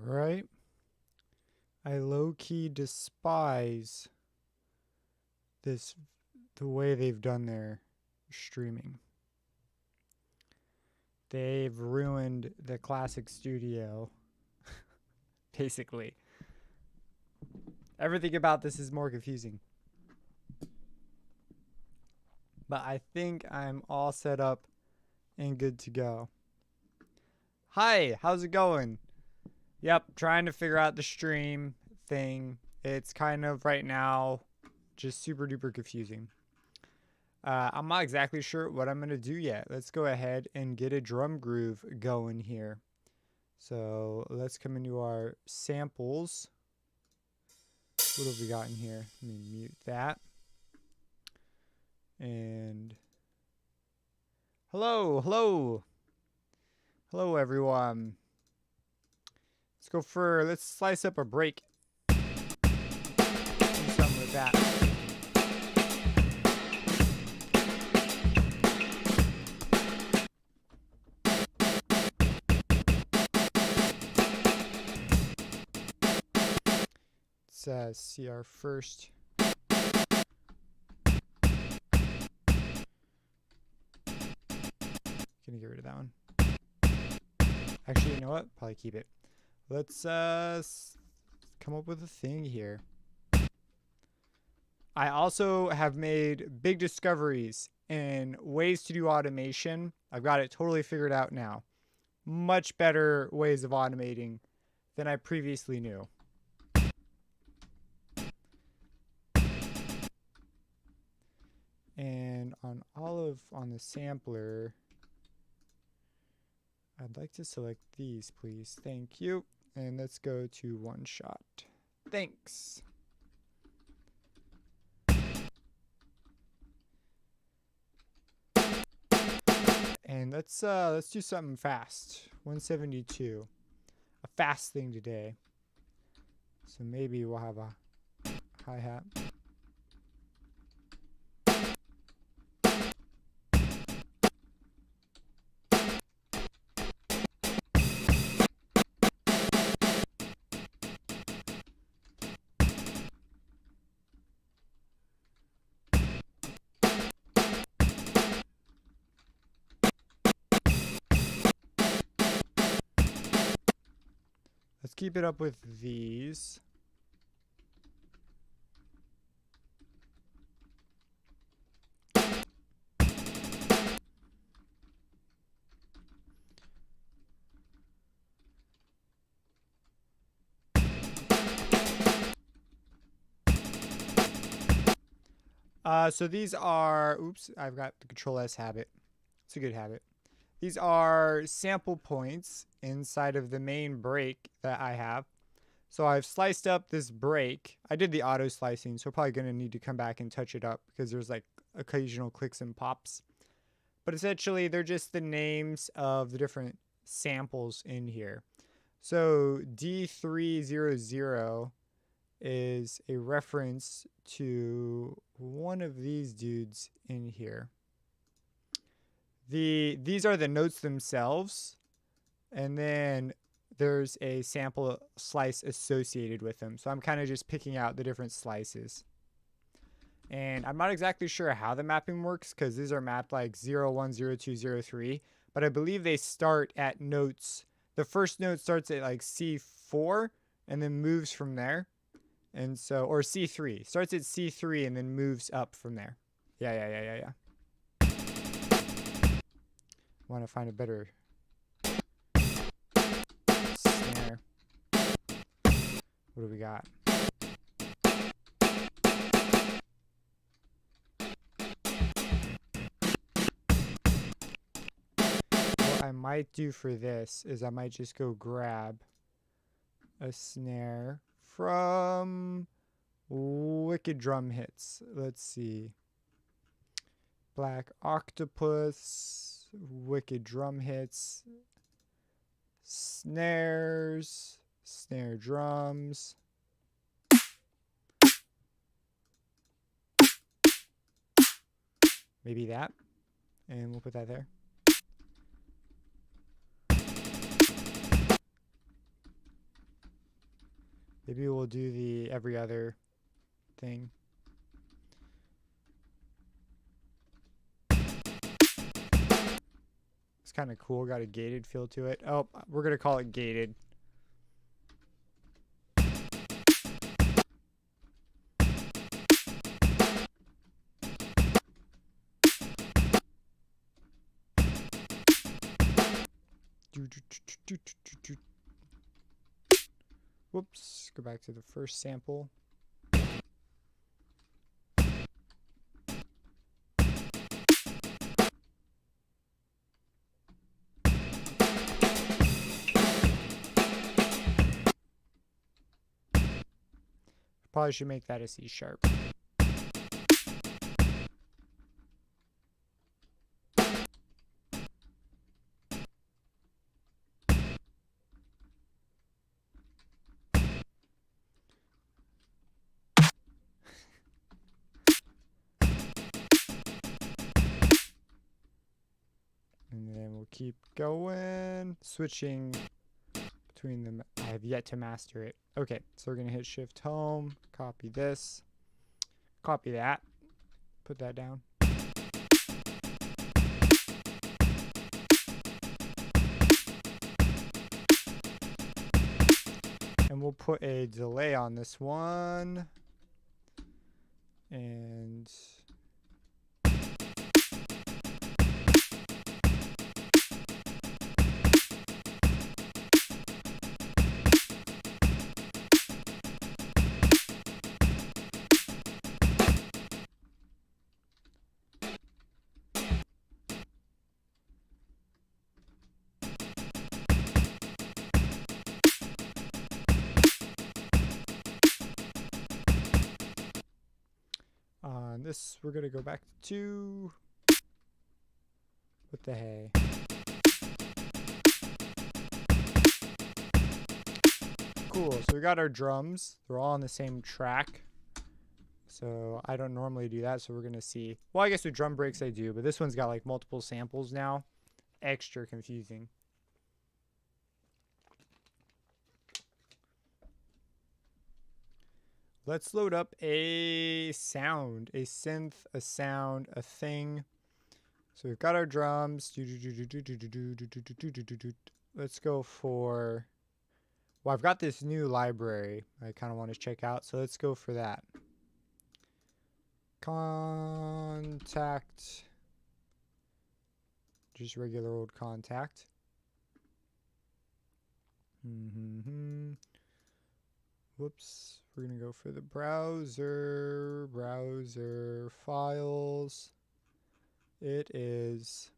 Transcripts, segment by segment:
Alright. I low-key despise the way they've done their streaming. They've ruined the classic studio. Basically. Everything about this is more confusing. But I think I'm all set up and good to go. Hi, how's it going? Yep, trying to figure out the stream thing. It's kind of right now just super duper confusing. I'm not exactly sure what I'm going to do yet. Let's go ahead and get a drum groove going here. So let's come into our samples. What have we got in here? Let me mute that. And hello everyone. Let's slice up a break. Do something with that. Let's see our first. Gonna get rid of that one. Actually, you know what? Probably keep it. Let's come up with a thing here. I also have made big discoveries in ways to do automation. I've got it totally figured out now. Much better ways of automating than I previously knew. And on the sampler, I'd like to select these, please. Thank you. And let's go to one shot. Thanks. And let's do something fast. 172. A fast thing today. So maybe we'll have a hi-hat. Let's keep it up with these. So these are, oops, I've got the Control S habit. It's a good habit. These are sample points inside of the main break that I have. So I've sliced up this break. I did the auto slicing, so probably going to need to come back and touch it up because there's like occasional clicks and pops. But essentially, they're just the names of the different samples in here. So D300 is a reference to one of these dudes in here. These are the notes themselves, and then there's a sample slice associated with them. So I'm kind of just picking out the different slices. And I'm not exactly sure how the mapping works because these are mapped like 0, 1, 0, 2, 0, 3. But I believe they start at notes. The first note starts at like C4 and then moves from there. And so, or C3. Starts at C3 and then moves up from there. Yeah. Want to find a better snare. What do we got? What I might do for this is I might just go grab a snare from Wicked Drum Hits. Let's see. Black Octopus, Wicked Drum Hits, snares, snare drums. Maybe that. And we'll put that there. Maybe we'll do the every other thing. It's kind of cool. Got a gated feel to it. Oh, we're going to call it gated. Whoops. Go back to the first sample. Probably should make that a C sharp. And then we'll keep going, switching between them. I have yet to master it. Okay, so we're going to hit Shift Home, copy this, copy that, put that down. And we'll put a delay on this one. And on this, we're going to go back to 2. What the hey? Cool. So we got our drums. They're all on the same track. So I don't normally do that. So we're going to see. Well, I guess with drum breaks I do. But this one's got like multiple samples now. Extra confusing. Let's load up a sound, a synth, a sound, a thing. So we've got our drums. Let's go for, well, I've got this new library I kind of want to check out. So let's go for that. Contact, just regular old contact. Whoops. We're going to go for the browser files. It is,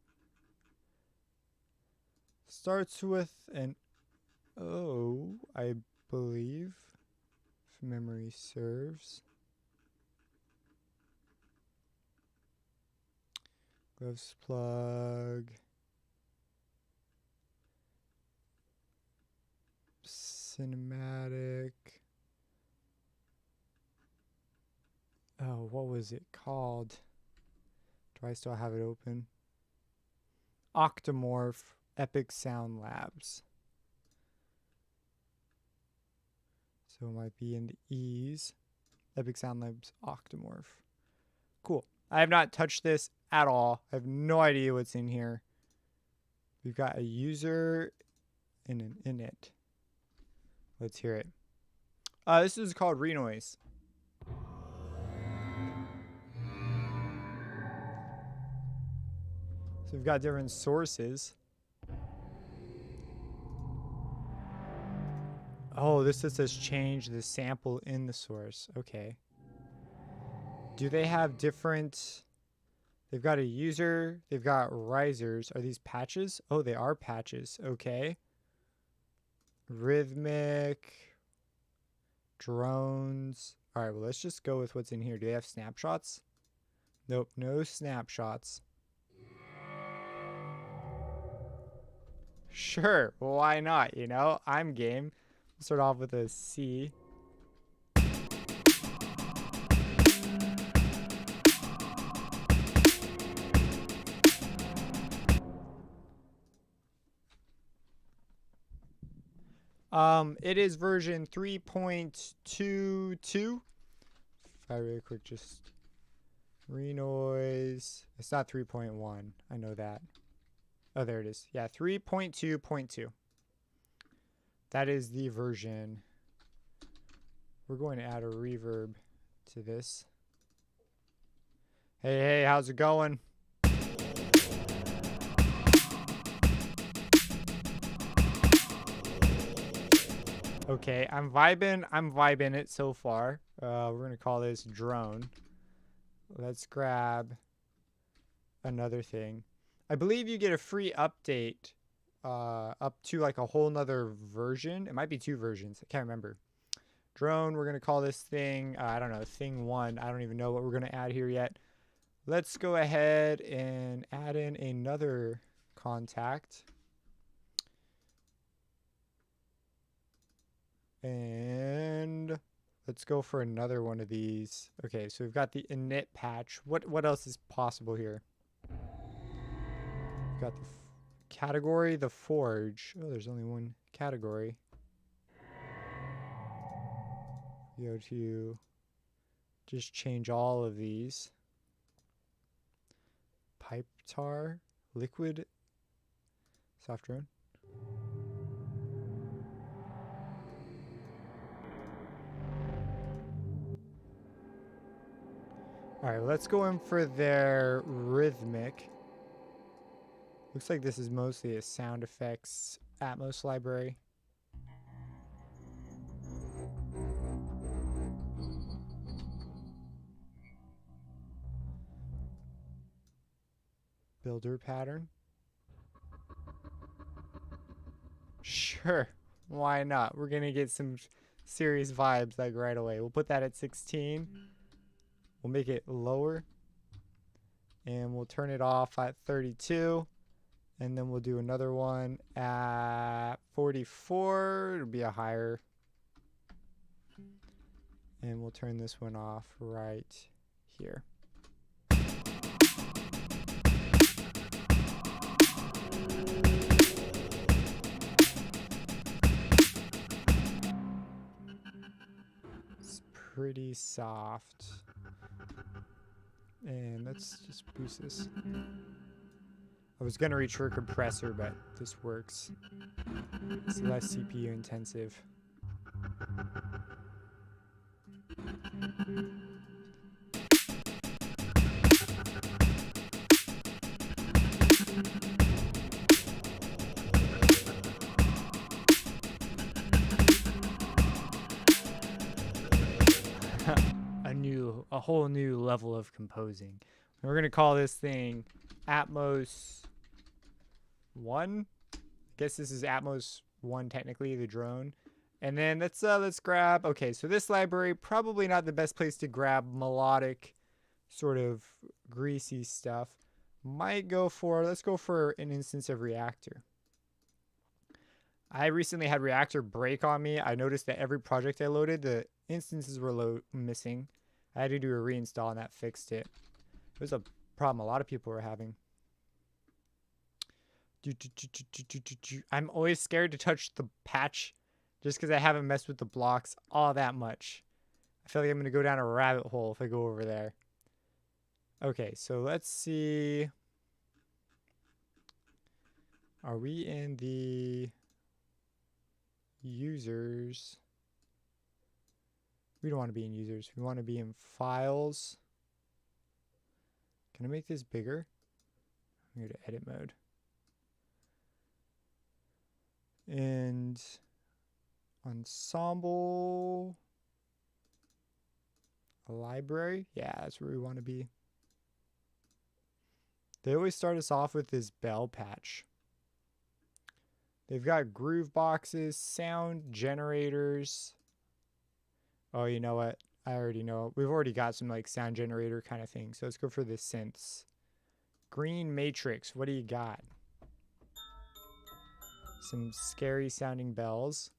starts with an O, I believe, if memory serves. Gloves plug. Cinematic. Oh, what was it called? Do I still have it open? Octomorph Epic Sound Labs. So it might be in the E's. Epic Sound Labs Octomorph. Cool. I have not touched this at all. I have no idea what's in here. We've got a user and an init. Let's hear it. This is called Renoise. So we've got different sources. Oh, this just says change the sample in the source. Okay. Do they have different... They've got a user. They've got risers. Are these patches? Oh, they are patches. Okay. Rhythmic. Drones. All right, well, let's just go with what's in here. Do they have snapshots? Nope, no snapshots. Sure, well, why not? You know, I'm game. We'll start off with a C. It is version 3.22. If I really quick just Renoise. It's not 3.1. I know that. Oh, there it is. Yeah, 3.2.2. That is the version. We're going to add a reverb to this. Hey, how's it going? Okay, I'm vibing it so far. We're gonna call this drone. Let's grab another thing. I believe you get a free update up to like a whole nother version. It might be 2 versions. I can't remember. Drone, we're gonna call this thing, I don't know, thing 1. I don't even know what we're gonna add here yet. Let's go ahead and add in another contact. And let's go for another one of these. Okay, so we've got the init patch. What else is possible here? We've got the category, the forge. Oh, there's only one category. Go to just change all of these. Pipe tar, liquid, soft drone. All right, let's go in for their rhythmic. Looks like this is mostly a sound effects Atmos library. Builder pattern. Sure, why not? We're gonna get some serious vibes like right away. We'll put that at 16. We'll make it lower. And we'll turn it off at 32. And then we'll do another one at 44. It'll be a higher. And we'll turn this one off right here. It's pretty soft. And let's just boost this. I was gonna reach for a compressor, but this works. It's less CPU intensive. A whole new level of composing. We're gonna call this thing Atmos 1. I guess this is Atmos 1 technically, the drone. And then let's grab, okay, so this library, probably not the best place to grab melodic sort of greasy stuff. Let's go for an instance of Reactor. I recently had Reactor break on me. I noticed that every project I loaded, the instances were missing. I had to do a reinstall and that fixed it. It was a problem a lot of people were having. I'm always scared to touch the patch just because I haven't messed with the blocks all that much. I feel like I'm going to go down a rabbit hole if I go over there. Okay, so let's see. Are we in the users? We don't want to be in users. We want to be in files. Can I make this bigger? I'm going to go to edit mode. And ensemble. A library. Yeah, that's where we want to be. They always start us off with this bell patch. They've got groove boxes, sound generators. Oh, you know what? I already know. We've already got some like sound generator kind of thing. So let's go for the synths. Green matrix. What do you got? Some scary sounding bells.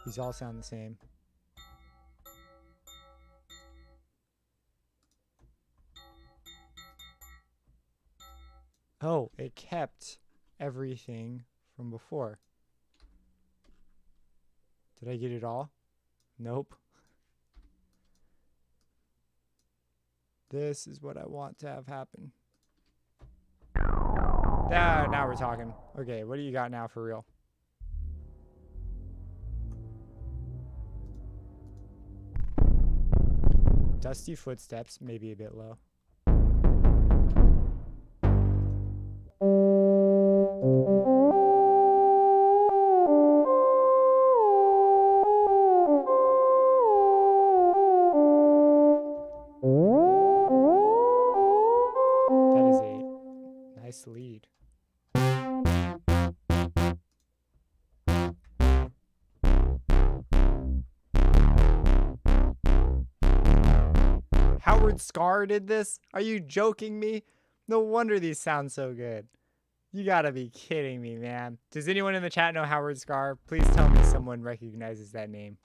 These all sound the same. it kept everything from before. Did I get it all? Nope. This is what I want to have happen. Now we're talking. Okay, what do you got now for real? Dusty footsteps, maybe a bit low. That is a nice lead. Howard Scar did this? Are you joking me? No wonder these sound so good. You gotta be kidding me, man. Does anyone in the chat know Howard Scar? Please tell me someone recognizes that name.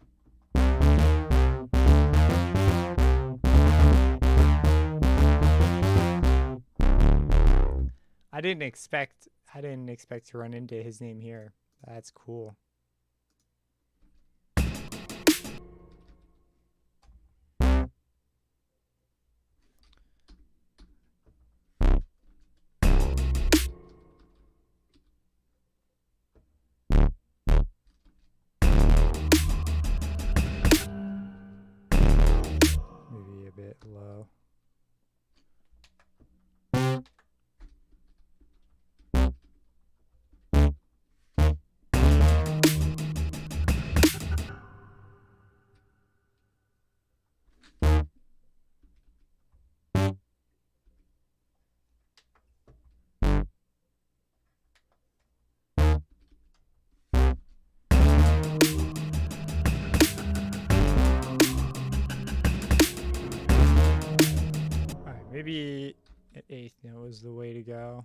I didn't expect to run into his name here. That's cool. Maybe a bit low. Maybe an eighth note was the way to go.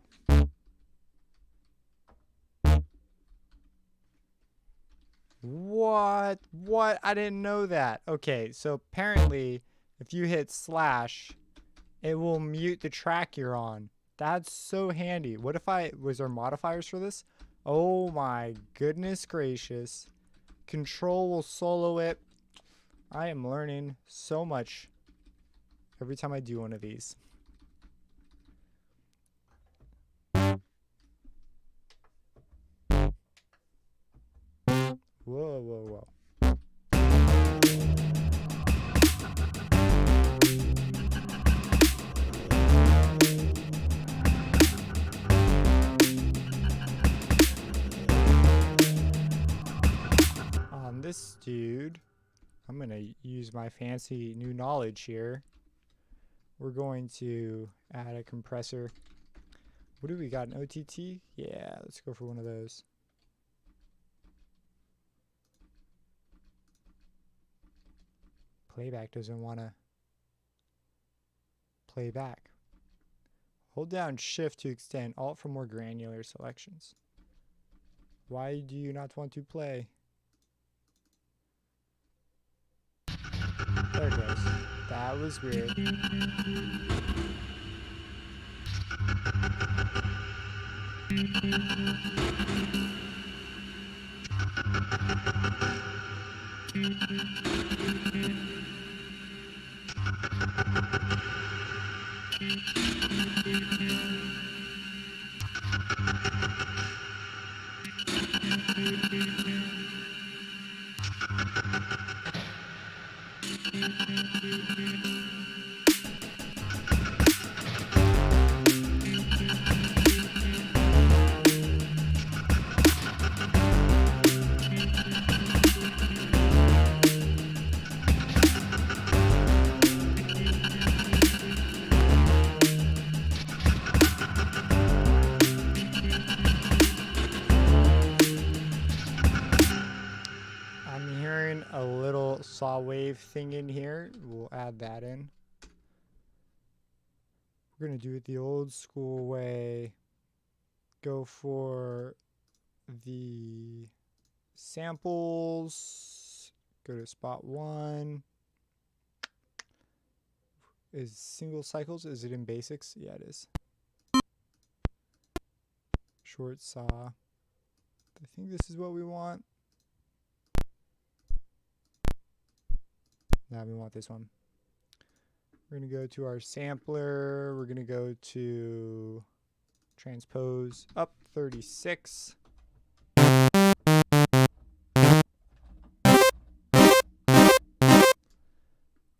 What? What? I didn't know that. Okay, so apparently if you hit slash, it will mute the track you're on. That's so handy. What if was there modifiers for this? Oh my goodness gracious. Control will solo it. I am learning so much every time I do one of these. Whoa, whoa, whoa. On this dude, I'm going to use my fancy new knowledge here. We're going to add a compressor. What do we got? An OTT? Yeah, let's go for one of those. Playback doesn't want to play back. Hold down Shift to extend, Alt for more granular selections. Why do you not want to play? There it goes. That was weird. Saw wave thing in here. We'll add that in. We're going to do it the old school way. Go for the samples. Go to spot 1. Is single cycles, is it in basics? Yeah, it is. Short saw. I think this is what we want. Now we want this one. We're going to go to our sampler. We're going to go to transpose up 36.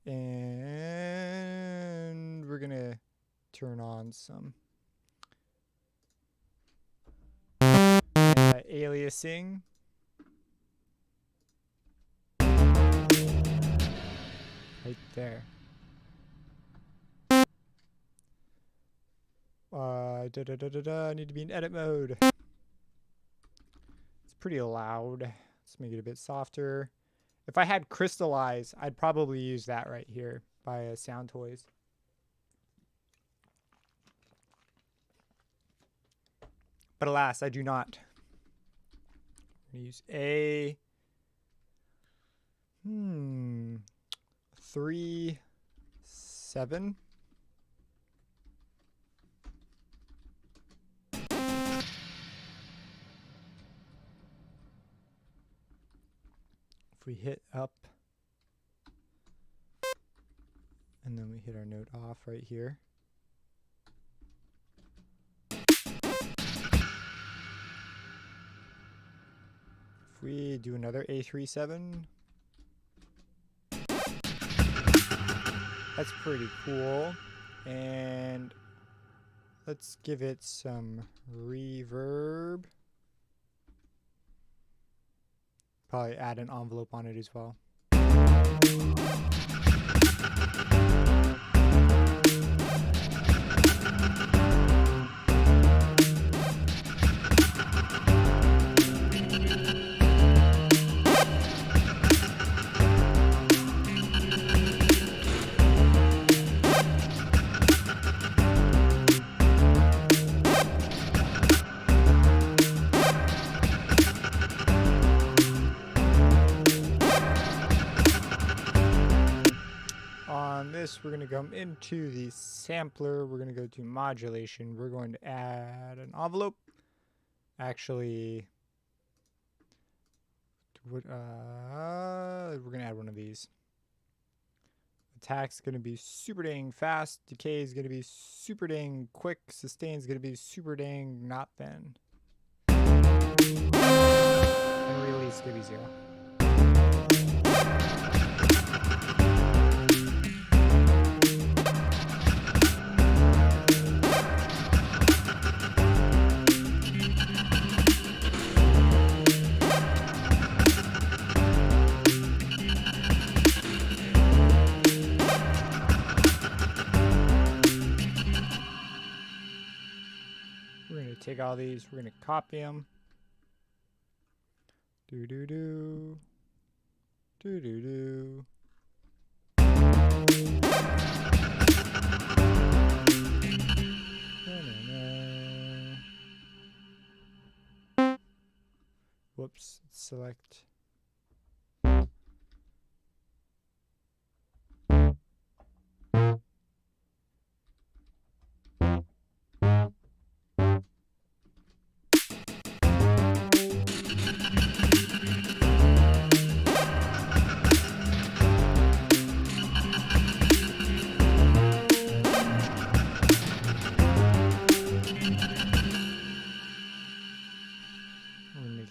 And we're going to turn on some aliasing. Right there. I need to be in edit mode. It's pretty loud. Let's make it a bit softer. If I had crystallize, I'd probably use that right here by Sound Toys. But alas, I do not. I'm gonna use a 3, 7. If we hit up and then we hit our note off right here. If we do another A37, that's pretty cool. And let's give it some reverb. Probably add an envelope on it as well. We're going to come into the sampler. We're going to go to modulation. We're going to add an envelope. Actually, we're going to add one of these. Attack's going to be super dang fast. Decay is going to be super dang quick. Sustain is going to be super dang not thin. And release is going to be 0. Take all these, we're going to copy them. Do-do-do. Do-do-do. Whoops, select.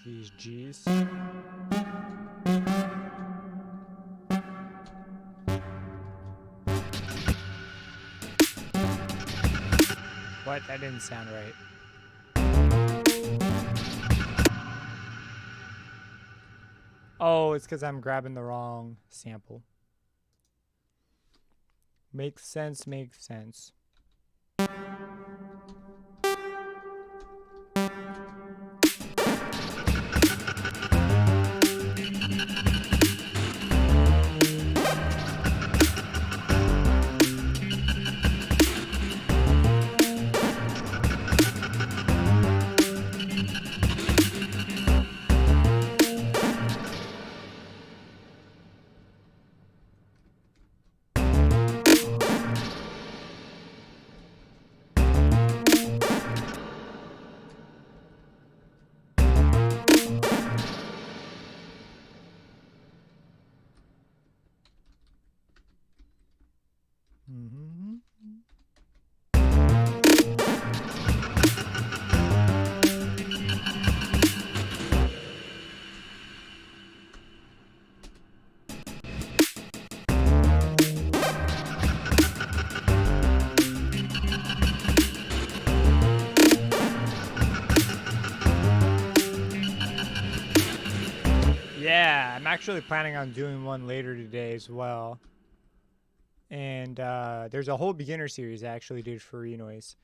These G's. What? That didn't sound right. Oh, it's because I'm grabbing the wrong sample. Makes sense, makes sense. Yeah, I'm actually planning on doing one later today as well. And there's a whole beginner series I actually did for Renoise.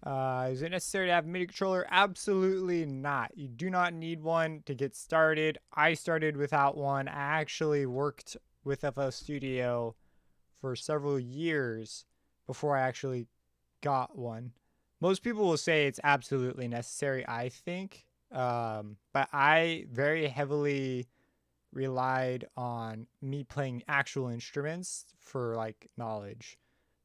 Is it necessary to have a MIDI controller? Absolutely not. You do not need one to get started. I started without one. I actually worked with FL Studio for several years before I actually got one. Most people will say it's absolutely necessary, I think. But I very heavily relied on me playing actual instruments for like knowledge.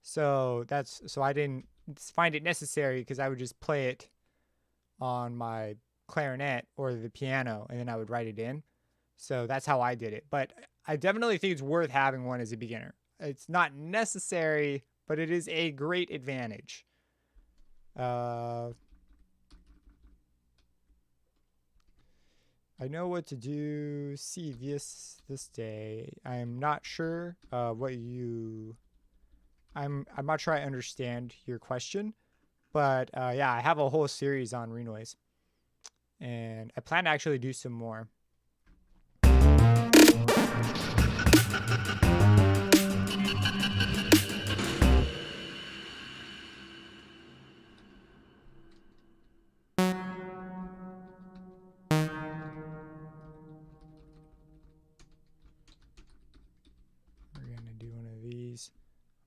So I didn't find it necessary because I would just play it on my clarinet or the piano and then I would write it in. So that's how I did it. But I definitely think it's worth having one as a beginner. It's not necessary, but it is a great advantage. I know what to do. See this day. I'm not sure what you. I'm not sure I understand your question, but yeah, I have a whole series on Renoise, and I plan to actually do some more. We're gonna do one of these.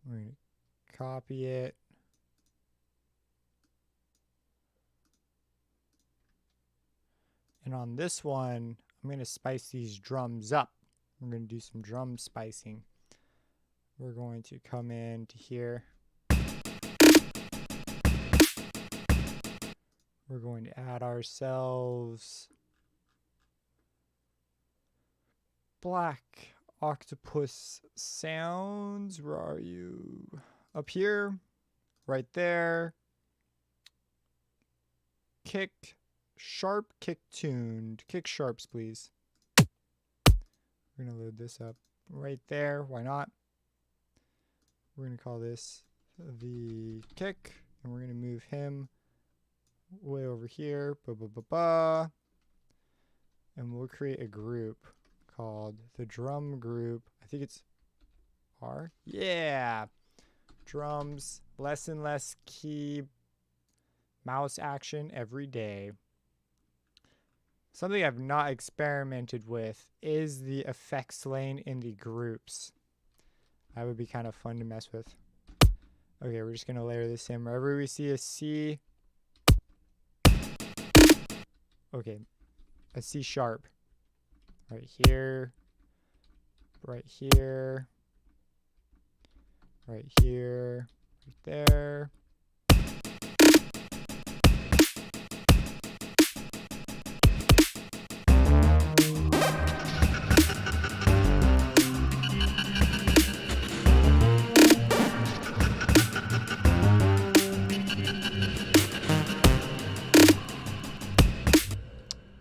We're gonna copy it. And on this one, I'm going to spice these drums up. We're going to do some drum spicing. We're going to come into here. We're going to add ourselves Black Octopus Sounds. Where are you? Up here. Right there. Kick. Sharp kick tuned. Kick sharps, please. We're going to load this up right there. Why not? We're going to call this the kick. And we're going to move him way over here. And we'll create a group called the drum group. I think it's R. Yeah. Drums. Less and less key mouse action every day. Something I've not experimented with is the effects lane in the groups. That would be kind of fun to mess with. Okay, we're just going to layer this in. Wherever we see a C. Okay, a C sharp. Right here. Right here. Right here. Right there.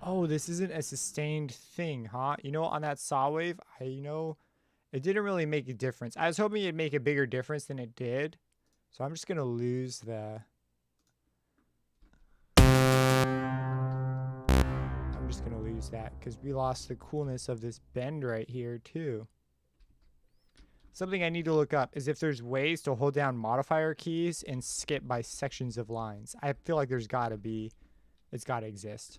Oh, this isn't a sustained thing, huh? You know, on that saw wave, it didn't really make a difference. I was hoping it'd make a bigger difference than it did. So I'm just going to lose the... I'm just going to lose that because we lost the coolness of this bend right here too. Something I need to look up is if there's ways to hold down modifier keys and skip by sections of lines. I feel like there's got to be. It's got to exist.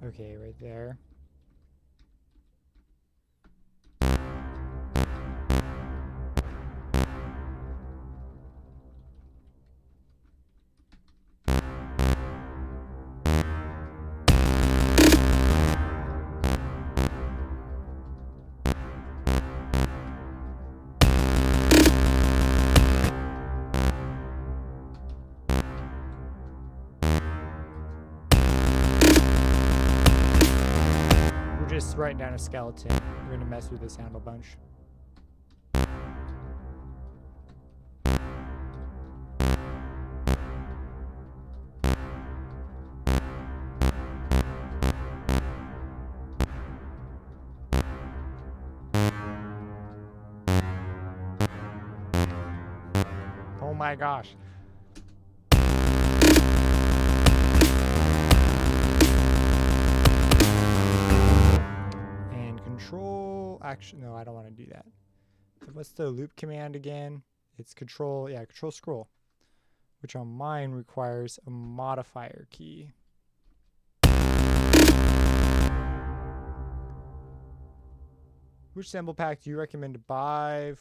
Okay, right there. Just writing down a skeleton. We're going to mess with the sound a bunch. my gosh. And control, actually, no, I don't want to do that. So what's the loop command again? It's control, yeah, control scroll, which on mine requires a modifier key. Which sample pack do you recommend to buy?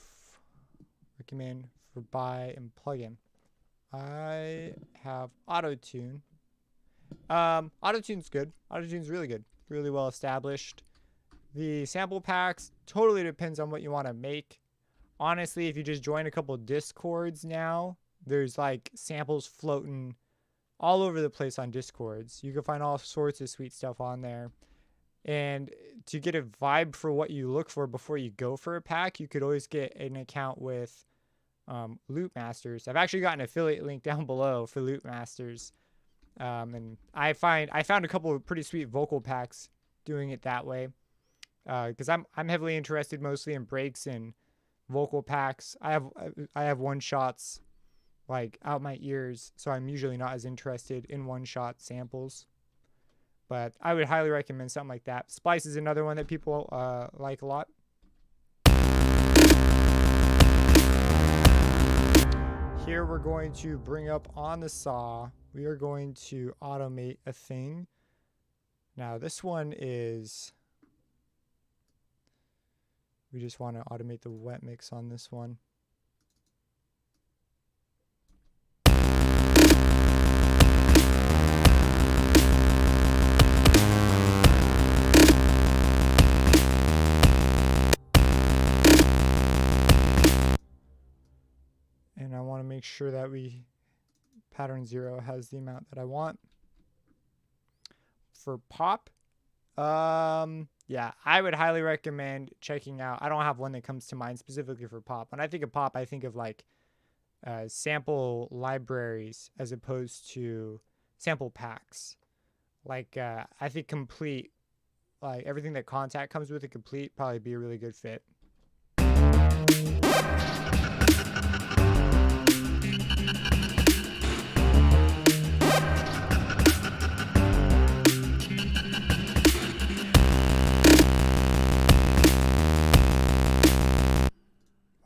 Recommend for buy and plugin. I have Auto-Tune. Auto-Tune's good. Auto-Tune's really good. Really well established. The sample packs totally depends on what you want to make. Honestly, if you just join a couple Discords now, there's like samples floating all over the place on Discords. You can find all sorts of sweet stuff on there. And to get a vibe for what you look for before you go for a pack, you could always get an account with Loop Masters. I've actually got an affiliate link down below for Loop Masters. And I found a couple of pretty sweet vocal packs doing it that way. Because I'm heavily interested mostly in breaks and vocal packs. I have one shots like out my ears, so I'm usually not as interested in one shot samples. But I would highly recommend something like that. Splice is another one that people like a lot. Here we're going to bring up on the saw. We are going to automate a thing. Now this one is, we just want to automate the wet mix on this one. And I want to make sure that pattern 0 has the amount that I want. For pop, yeah, I would highly recommend checking out. I don't have one that comes to mind specifically for pop. When I think of pop, I think of like sample libraries as opposed to sample packs. Like I think Complete, like everything that Contact comes with, a Complete probably be a really good fit.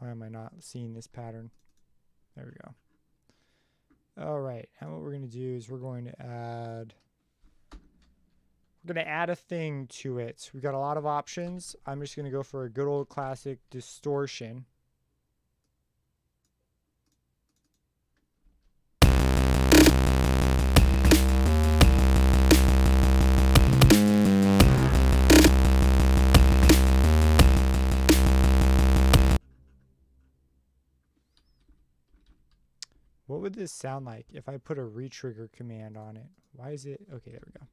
Why am I not seeing this pattern? There we go. All right, now what we're going to do is we're going to add a thing to it. We've got a lot of options. I'm just going to go for a good old classic distortion. What would this sound like if I put a retrigger command on it? Why is it? Okay, there we go.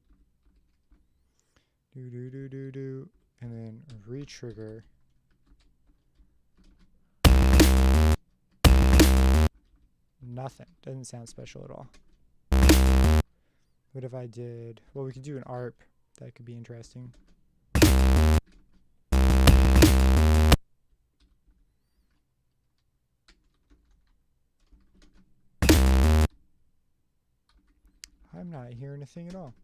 Do, and then retrigger. Nothing. Doesn't sound special at all. What if I did? Well, we could do an ARP. That could be interesting. I'm not hearing a thing at all.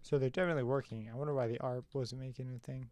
So they're definitely working. I wonder why the ARP wasn't making a thing.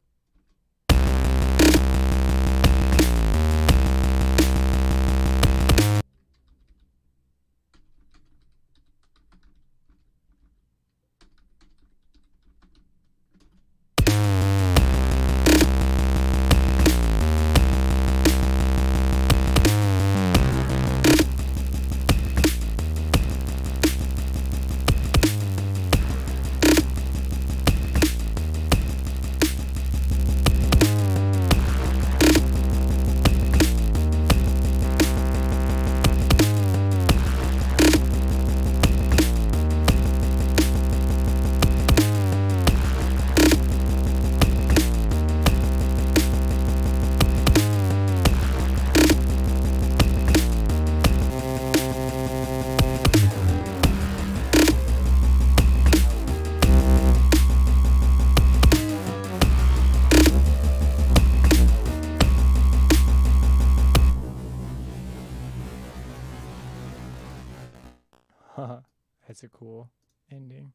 cool ending.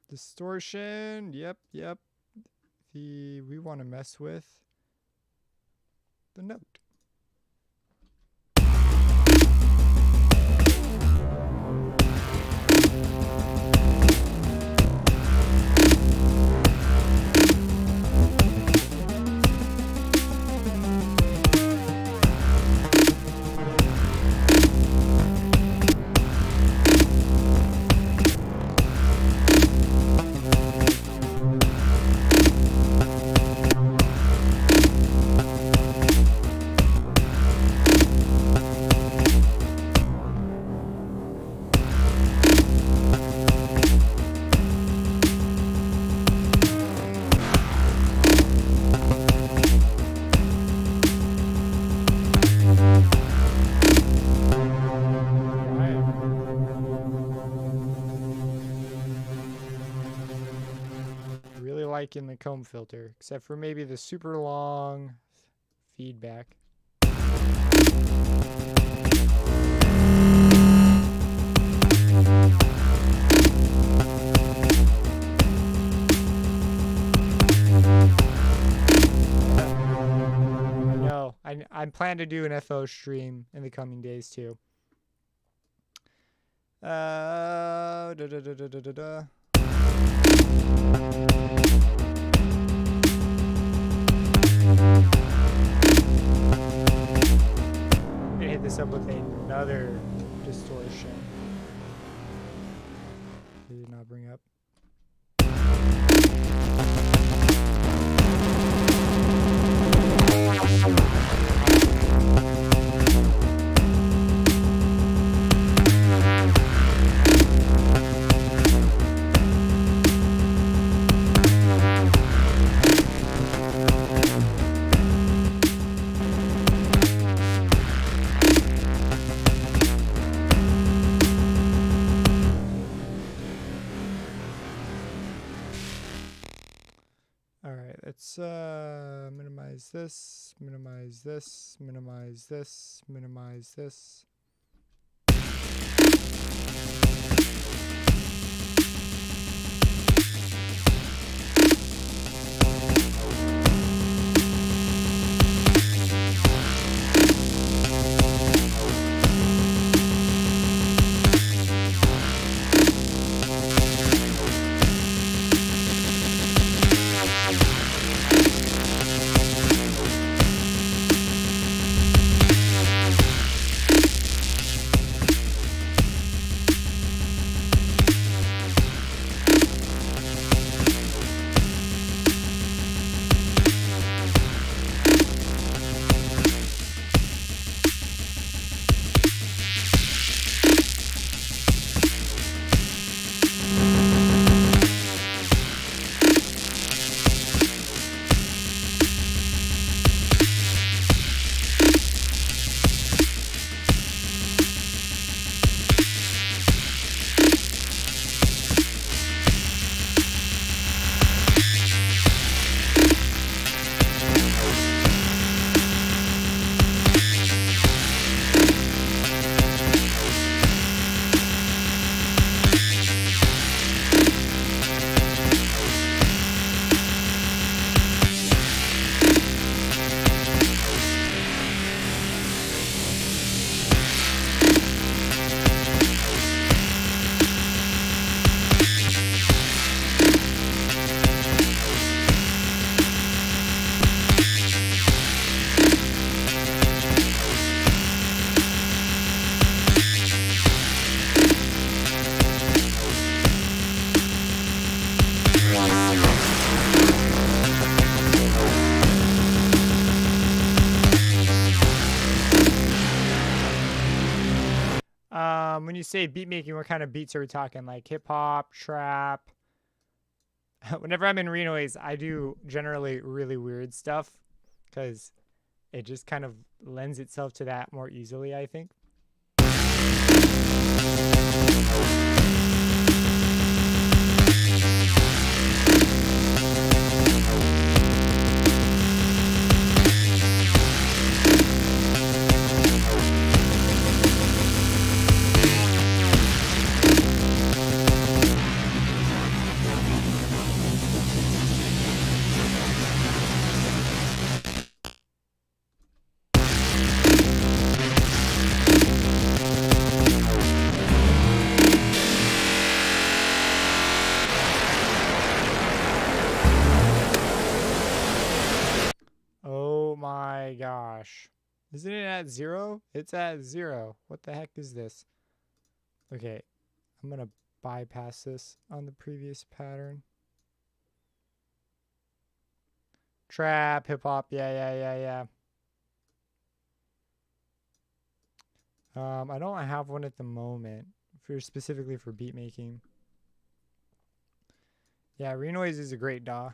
Distortion. Yep. We want to mess with the note. In the comb filter, except for maybe the super long feedback. No, I'm planning to do an FO stream in the coming days too. I'm gonna hit this up with another distortion. Did it not bring up? Let's minimize this, minimize this, minimize this, minimize this. When you say beat making, what kind of beats are we talking? Like hip hop, trap? Whenever I'm in Renoise, I do generally really weird stuff because it just kind of lends itself to that more easily, I think. gosh. Isn't it at 0? It's at 0. What the heck is this? Okay, I'm going to bypass this on the previous pattern. Trap, hip hop, yeah. I don't have one at the moment specifically for beat making. Yeah, Renoise is a great DAW.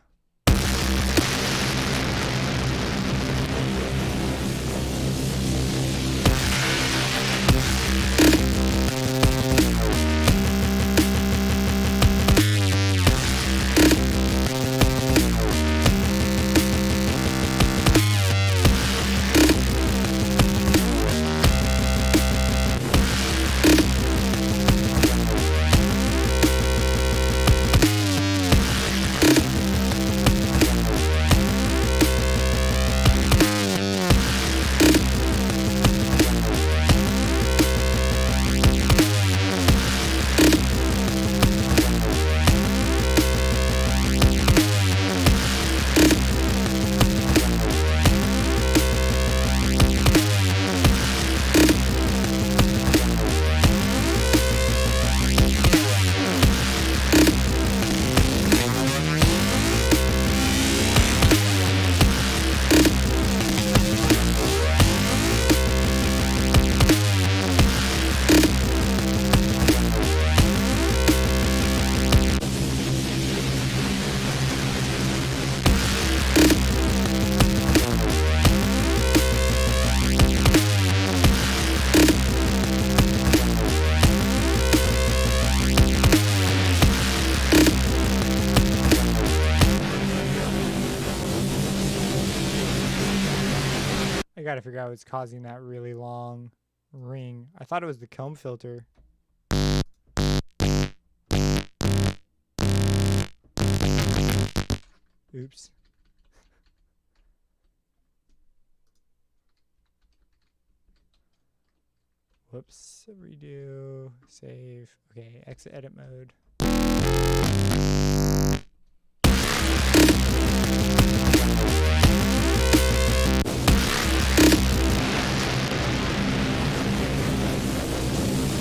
I gotta figure out what's causing that really long ring. I thought it was the comb filter. Oops. Whoops. Redo. Save. Okay. Exit edit mode.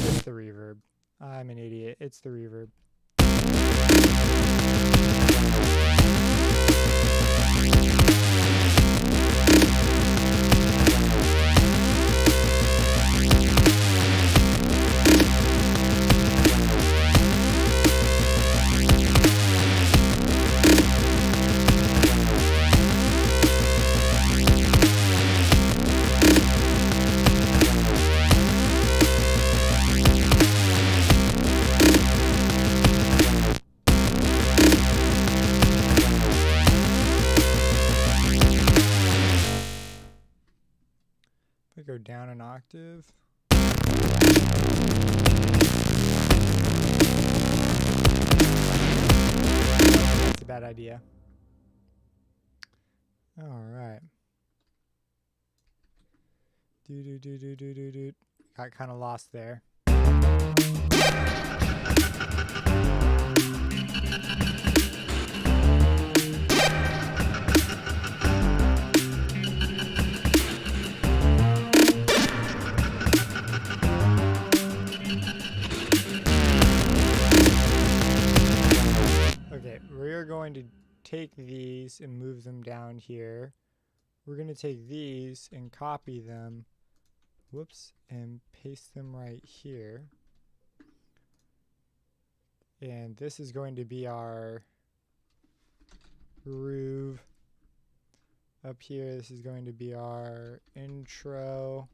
It's the reverb. I'm an idiot. It's the reverb. Go down an octave. That's a bad idea. All right. Got kind of lost there. We're going to take these and move them down here. We're going to take these and copy them, whoops, and paste them right here. And this is going to be our groove. Up here, this is going to be our intro.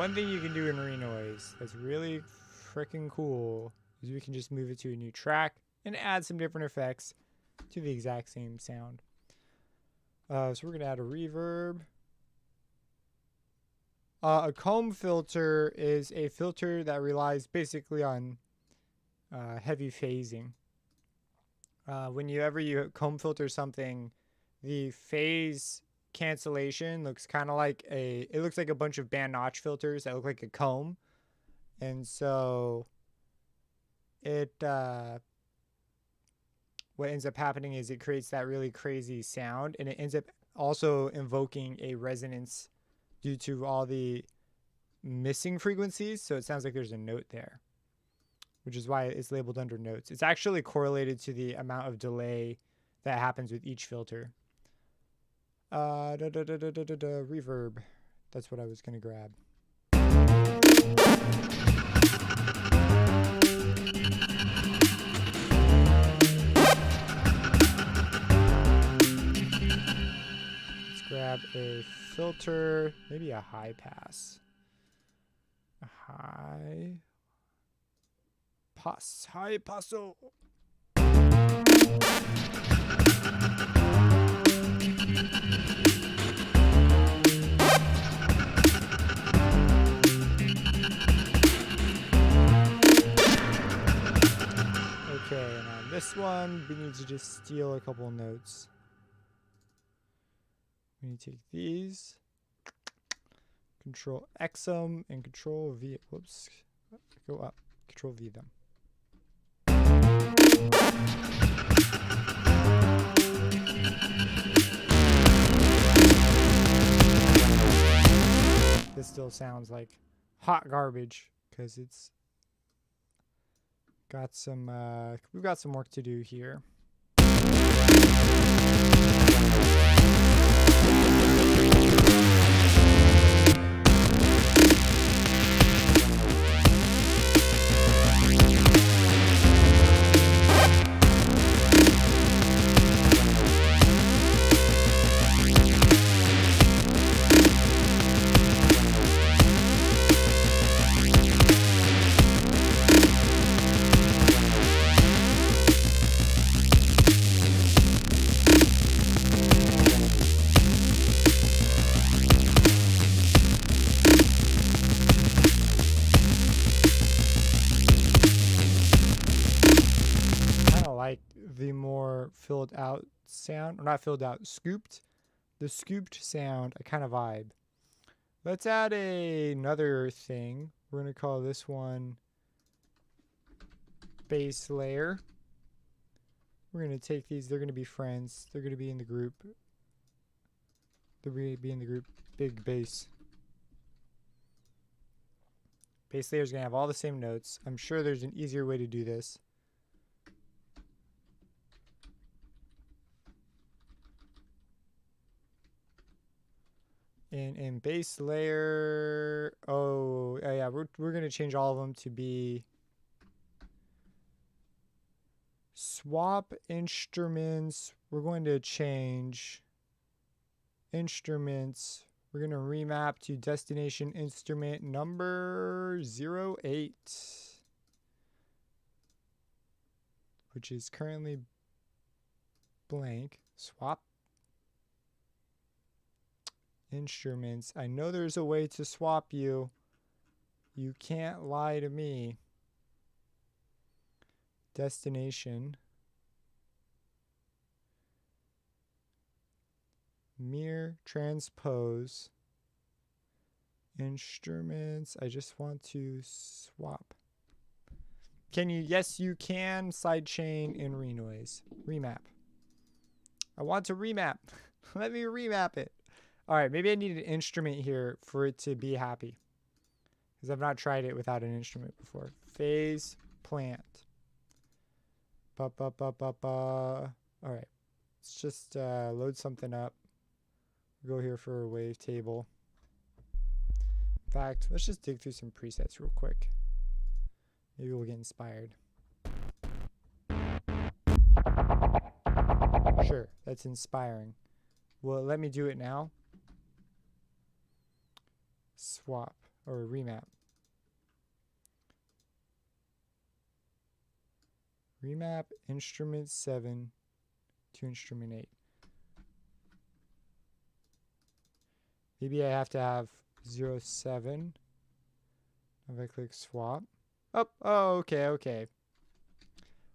one thing you can do in Renoise that's really freaking cool is we can just move it to a new track and add some different effects to the exact same sound. So we're going to add a reverb. A comb filter is a filter that relies basically on heavy phasing. Whenever you comb filter something, the phase cancellation looks kind of like it looks like a bunch of band notch filters that look like a comb. And so what ends up happening is it creates that really crazy sound, and it ends up also invoking a resonance due to all the missing frequencies. So it sounds like there's a note there, which is why it's labeled under notes. It's actually correlated to the amount of delay that happens with each filter. Reverb. That's what I was going to grab. Let's grab a filter, maybe a high pass. A high pass. High passo. Okay, and on this one, we need to just steal a couple notes. We need to take these, Control X them, and Control V. Whoops, go up. Control V them. This still sounds like hot garbage because it's got some. We've got some work to do here. The more filled out sound, or not filled out, scooped. The scooped sound, I kind of vibe. Let's add another thing. We're going to call this one bass layer. We're going to take these. They're going to be friends. They're going to be in the group. They're going to be in the group big bass. Bass layer is going to have all the same notes. I'm sure there's an easier way to do this. In bass layer, oh yeah, we're gonna change all of them to be swap instruments. We're going to change instruments. We're gonna remap to destination instrument number 08, which is currently blank. Swap instruments. I know there's a way to swap you. You can't lie to me. Destination. Mirror transpose. Instruments. I just want to swap. Can you? Yes, you can. Sidechain in Renoise. Remap. I want to remap. Let me remap it. All right, maybe I need an instrument here for it to be happy, because I've not tried it without an instrument before. Phase plant. All right, let's just load something up. We'll go here for a wavetable. In fact, let's just dig through some presets real quick. Maybe we'll get inspired. Sure, that's inspiring. Well, let me do it now. Swap. or a remap. Remap instrument 7 to instrument 8. Maybe I have to have 0, 7. If I click swap. Oh, okay.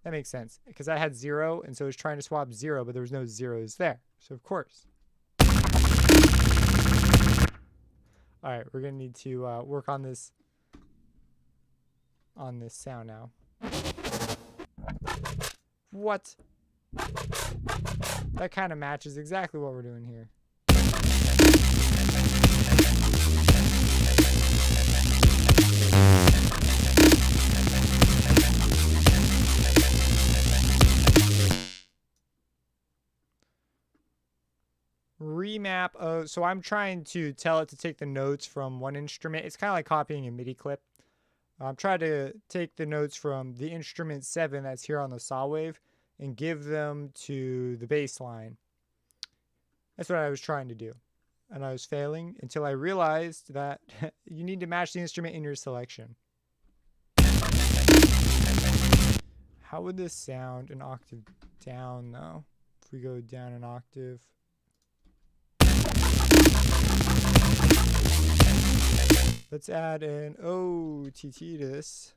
That makes sense. Because I had 0, and so I was trying to swap 0, but there was no zeros there. So, of course. Alright, we're going to need to work on this sound now. What? That kind of matches exactly what we're doing here. Remap. Oh, so I'm trying to tell it to take the notes from one instrument. It's kind of like copying a Midi clip. I'm trying to take the notes from the instrument 7 that's here on the saw wave and give them to the bass line. That's what I was trying to do. And I was failing until I realized that you need to match the instrument in your selection. How would this sound an octave down, though? If we go down an octave. Let's add an OTT to this.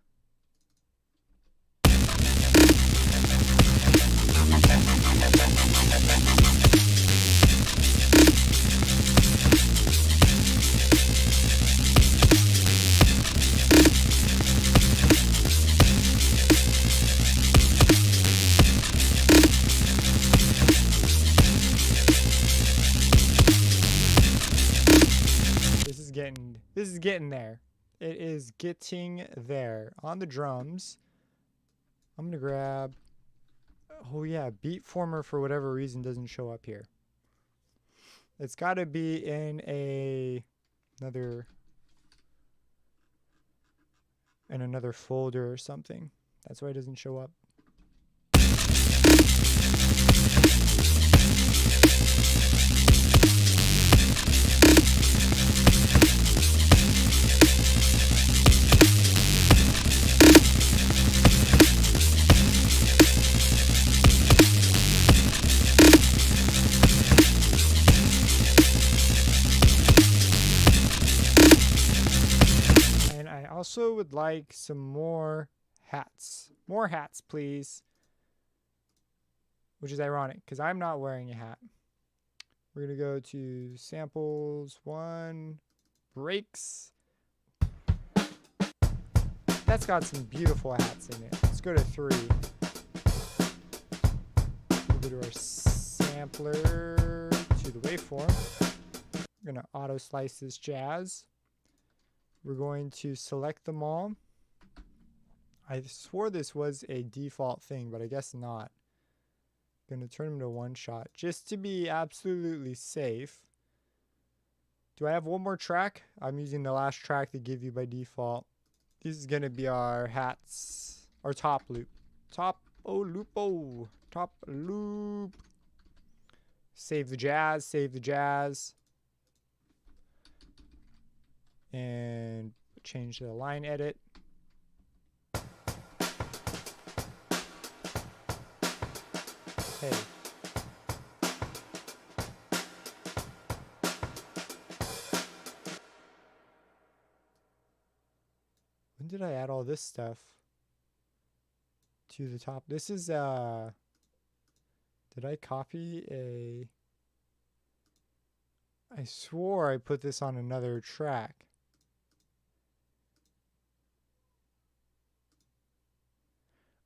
This is getting there. It is getting there. On the drums, I'm going to grab... Oh yeah, beat former for whatever reason doesn't show up here. It's got to be in another folder or something. That's why it doesn't show up. Also would like some more hats. More hats, please. Which is ironic, because I'm not wearing a hat. We're going to go to samples, 1, breaks. That's got some beautiful hats in it. Let's go to 3. We'll go to our sampler to the waveform. We're going to auto slice this jazz. We're going to select them all. I swore this was a default thing, but I guess not. I'm going to turn them to one shot just to be absolutely safe. Do I have one more track? I'm using the last track they give you by default. This is going to be our hats, our top loop. Top loop. Save the jazz. And change the line edit. Hey. When did I add all this stuff to the top? This is did I copy a... I swore I put this on another track.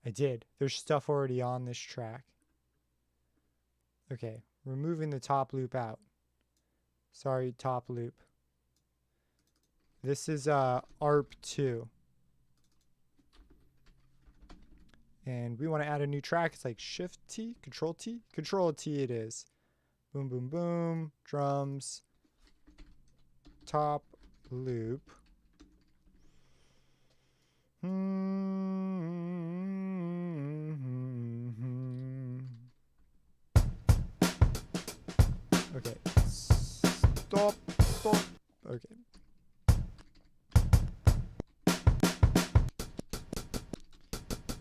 I did. There's stuff already on this track. Okay, we're moving the top loop out. Sorry, top loop. This is ARP2. And we want to add a new track. It's like Shift T, Control T? Control T it is. Boom, boom, boom. Drums. Top loop. Okay. Stop. Okay.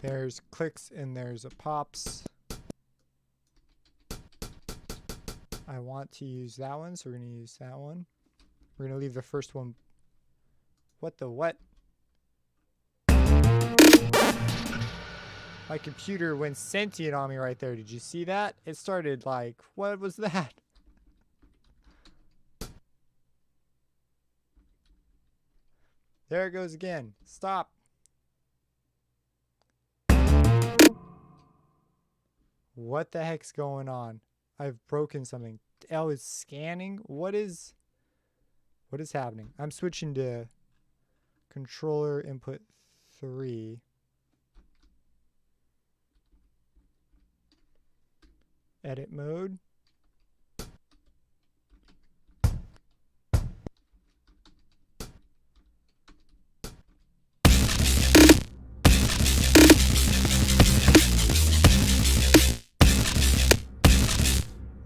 There's clicks and there's a pops. I want to use that one, so we're going to use that one. We're going to leave the first one. What the what? My computer went sentient on me right there. Did you see that? It started like, what was that? There it goes again. Stop. What the heck's going on? I've broken something. Oh, it's scanning? What is happening? I'm switching to controller input 3. Edit mode.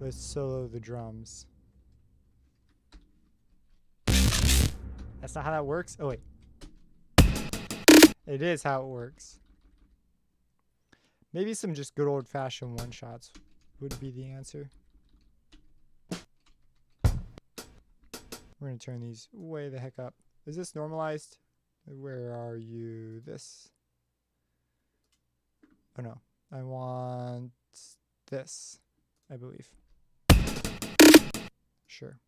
Let's solo the drums. That's not how that works? Oh, wait. It is how it works. Maybe some just good old-fashioned one-shots would be the answer. We're going to turn these way the heck up. Is this normalized? Where are you? This. Oh, no. I want this, I believe. Sure.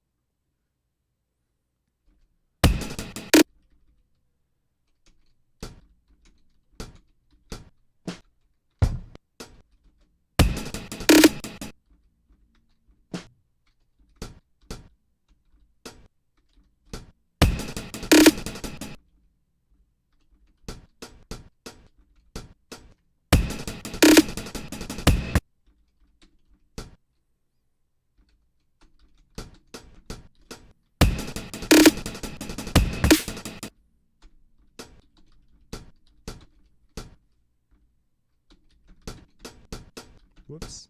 Whoops.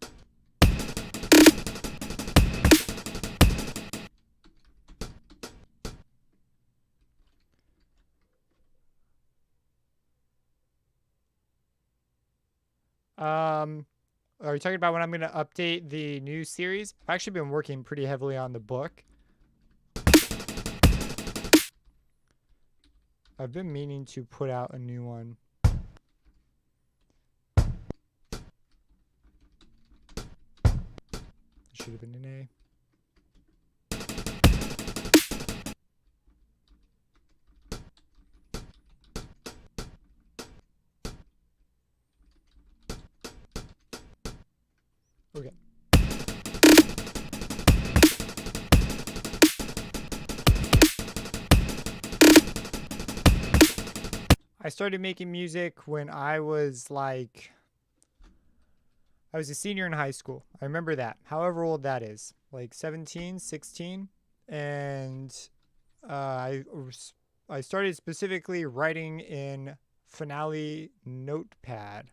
Are you talking about when I'm going to update the new series? I've actually been working pretty heavily on the book. I've been meaning to put out a new one. Should have been an A. Okay. I started making music when I was a senior in high school. I remember that. However old that is. Like 17, 16. And I started specifically writing in Finale Notepad.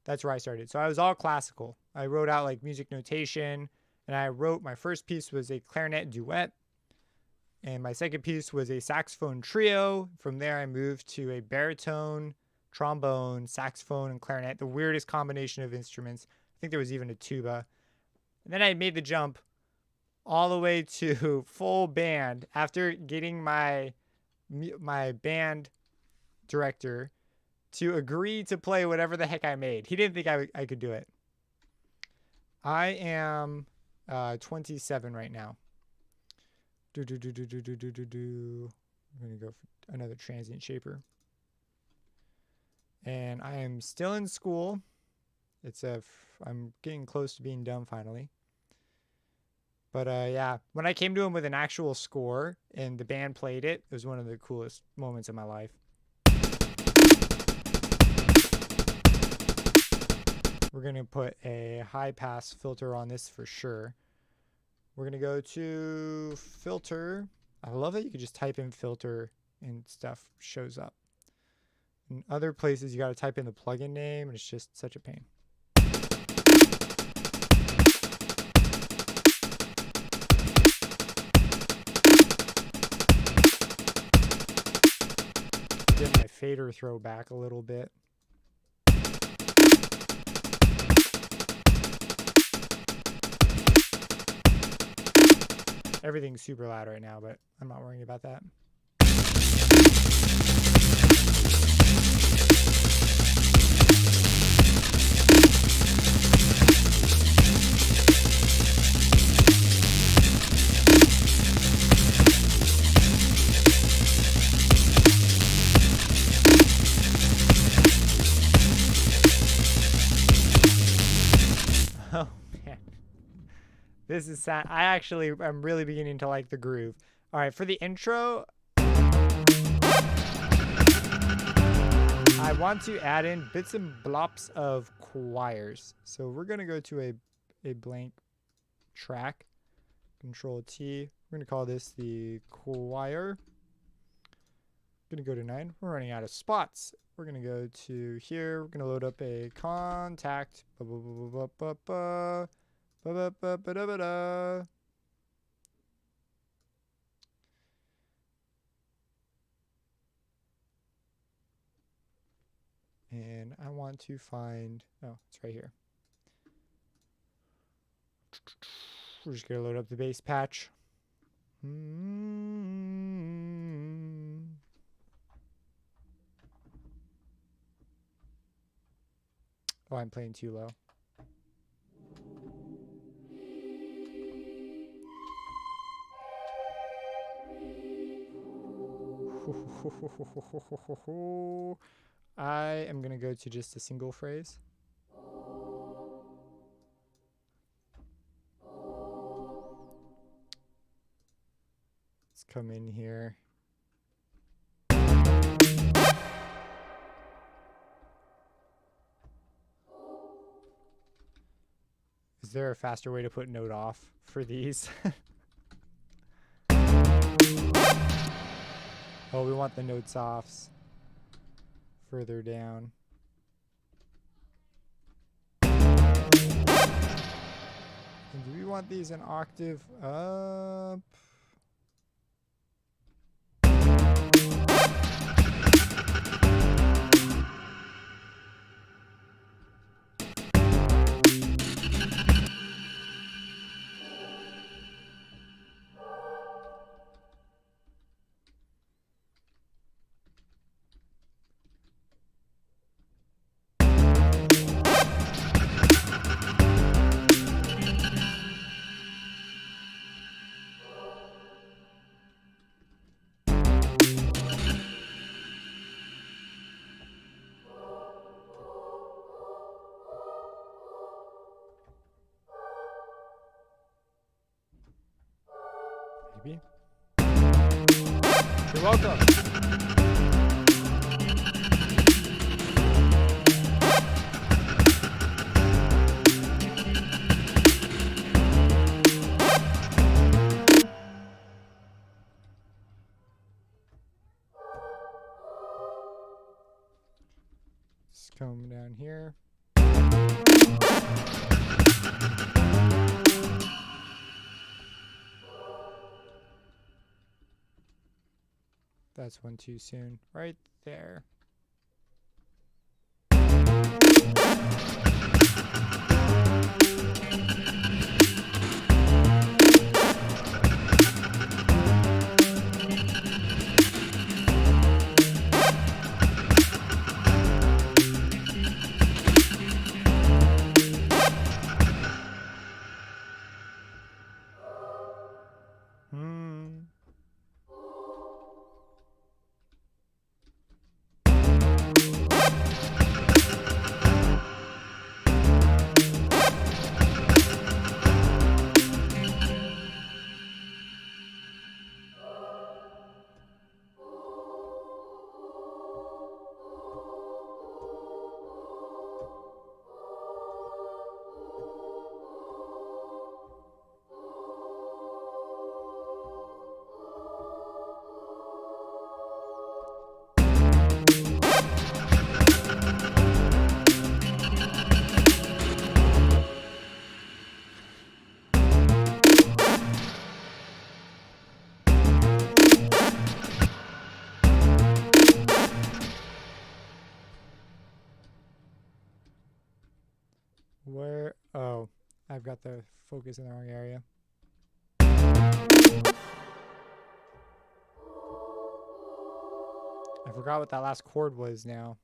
That's where I started. So I was all classical. I wrote out like music notation. And I wrote, my first piece was a clarinet duet. And my second piece was a saxophone trio. From there I moved to a baritone, trombone, saxophone, and clarinet, the weirdest combination of instruments. I think there was even a tuba. And then I made the jump all the way to full band after getting my band director to agree to play whatever the heck I made. He didn't think I could do it. I am 27 right now. I'm going to go for another transient shaper. And I am still in school. I'm getting close to being done finally. But yeah, when I came to him with an actual score and the band played it, it was one of the coolest moments of my life. We're going to put a high pass filter on this for sure. We're going to go to filter. I love that you can just type in filter and stuff shows up. In other places, you got to type in the plugin name, and it's just such a pain. Get my fader throw back a little bit. Everything's super loud right now, but I'm not worrying about that. Oh man, this is sad. I'm really beginning to like the groove. All right, for the intro, I want to add in bits and blops of choirs. So we're gonna go to a blank track. Control T. We're gonna call this the choir. Gonna go to 9. We're running out of spots. We're gonna go to here. We're gonna load up a contact. And I want to find, oh, it's right here. We're just gonna load up the bass patch. Oh, I'm playing too low. I am going to go to just a single phrase. Let's come in here. Is there a faster way to put note off for these? Oh, we want the notes offs further down. And do we want these an octave up? Maybe. You're welcome. Just come down here. That's one too soon. Right there. Where? Oh, I've got the focus in the wrong area. I forgot what that last chord was now.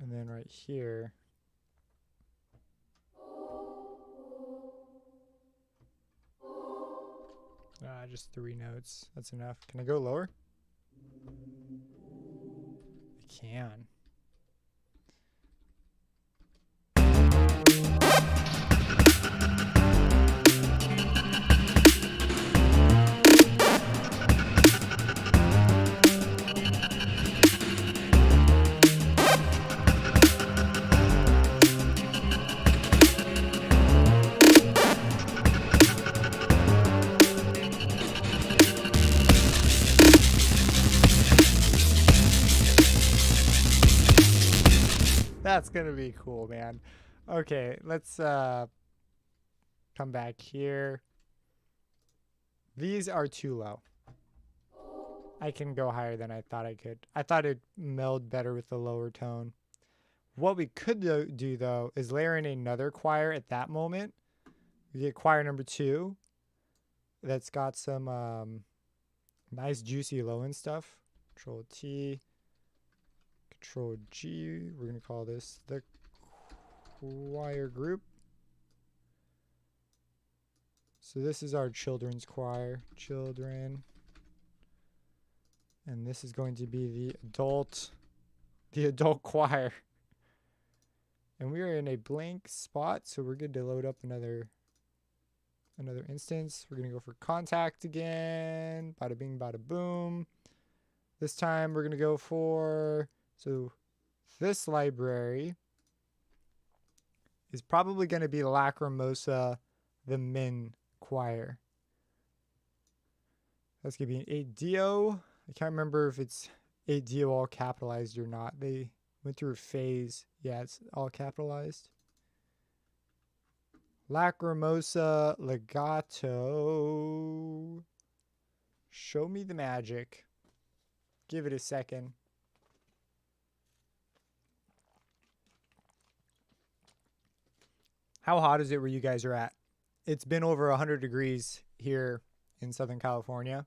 And then right here. Just 3 notes. That's enough. Can I go lower? I can. That's gonna be cool, man. Okay, let's come back here. These are too low. I can go higher than I thought I could. I thought it'd meld better with the lower tone. What we could do though is layer in another choir at that moment. We get choir number 2 that's got some nice juicy low end stuff. Control T, Control G. We're gonna call this the choir group. So this is our children's choir, children. And this is going to be the adult choir. And we are in a blank spot, so we're good to load up another instance. We're gonna go for contact again. Bada bing, bada boom. This time we're gonna go for, so this library is probably gonna be Lacrimosa, the Min choir. That's gonna be an 8-dio. I can't remember if it's 8-dio all capitalized or not. They went through a phase. Yeah, it's all capitalized. Lacrimosa legato. Show me the magic. Give it a second. How hot is it where you guys are at? It's been over 100 degrees here in Southern California.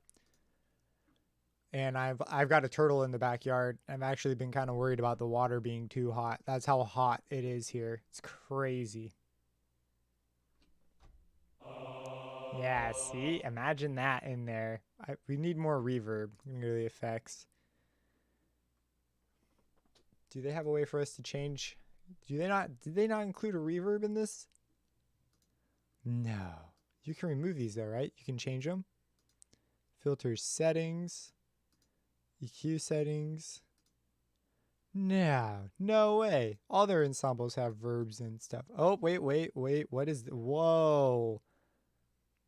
And I've got a turtle in the backyard. I've actually been kind of worried about the water being too hot. That's how hot it is here. It's crazy. Yeah, see? Imagine that in there. We need more reverb. I'm gonna go to the effects. Do they have a way for us to change? Did they not include a reverb in this? No. You can remove these though, right? You can change them. Filter settings. EQ settings. No way. All their ensembles have verbs and stuff. Oh, wait. What is whoa.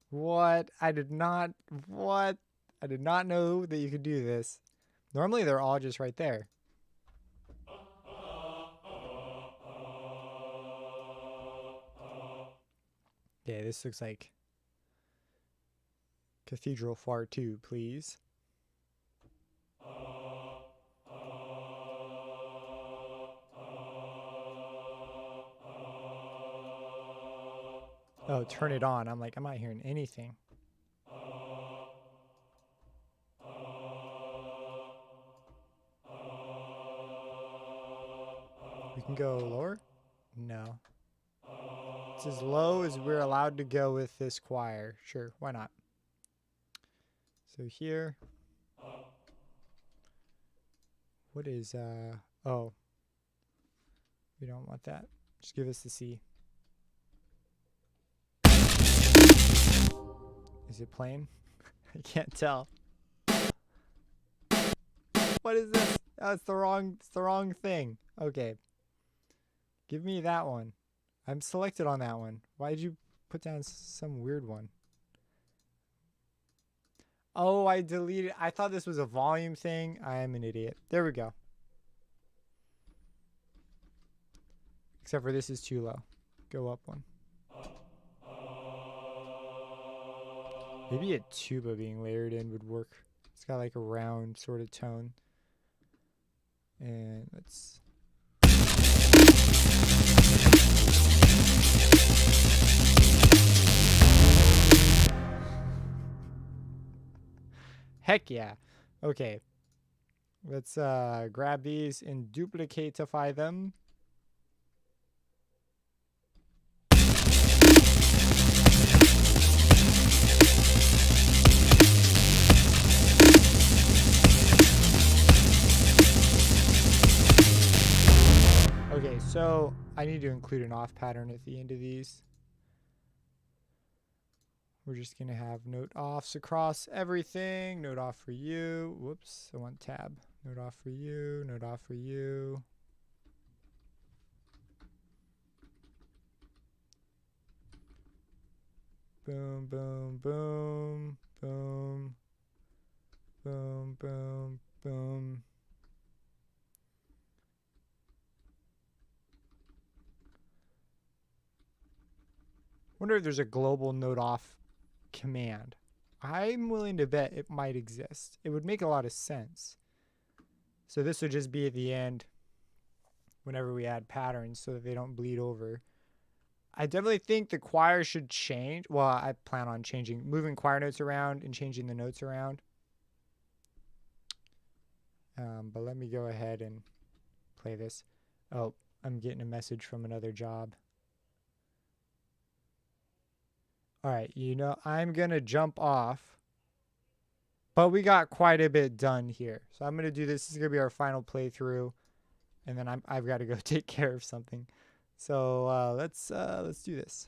What? I did not know that you could do this. Normally they're all just right there. Okay, this looks like Cathedral Far 2, please. Oh, turn it on. I'm like, I'm not hearing anything. We can go lower? No. It's as low as we're allowed to go with this choir. Sure, why not? So here. What is, oh. We don't want that. Just give us the C. Is it playing? I can't tell. What is this? Oh, it's the wrong thing. Okay. Give me that one. I'm selected on that one. Why did you put down some weird one? Oh, I deleted. I thought this was a volume thing. I am an idiot. There we go. Except for this is too low. Go up one. Maybe a tuba being layered in would work. It's got like a round sort of tone. And let's... Heck yeah. Okay. Let's grab these and duplicatify them. Okay, so I need to include an off pattern at the end of these. We're just going to have note offs across everything. Note off for you. Whoops, I want tab. Note off for you. Note off for you. Boom, boom, boom, boom, boom, boom, boom. Wonder if there's a global note off command. I'm willing to bet it might exist. It would make a lot of sense. So this would just be at the end whenever we add patterns so that they don't bleed over. I definitely think the choir should change. Well, I plan on moving choir notes around and changing the notes around. But let me go ahead and play this. Oh, I'm getting a message from another job. All right, I'm going to jump off. But we got quite a bit done here. So I'm going to do this. This is going to be our final playthrough. And then I've got to go take care of something. So let's do this.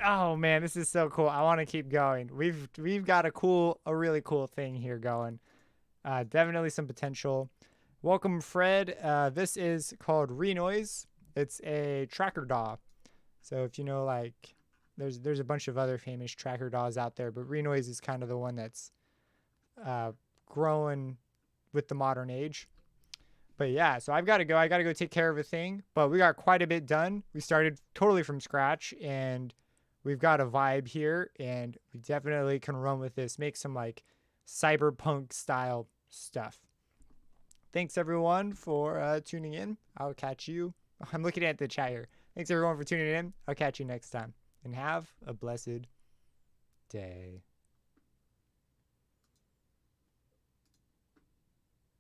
Oh man, this is so cool. I want to keep going. We've got a really cool thing here going. Definitely some potential. Welcome, Fred. This is called Renoise. It's a tracker DAW. So if you know, like, there's a bunch of other famous tracker DAWs out there, but Renoise is kind of the one that's growing with the modern age. But yeah, so I've got to go. I got to go take care of a thing. But we got quite a bit done. We started totally from scratch, and we've got a vibe here, and we definitely can run with this. Make some like cyberpunk style stuff. Thanks everyone for tuning in. I'll catch you. I'm looking at the chat here. Thanks everyone for tuning in. I'll catch you next time, and have a blessed day.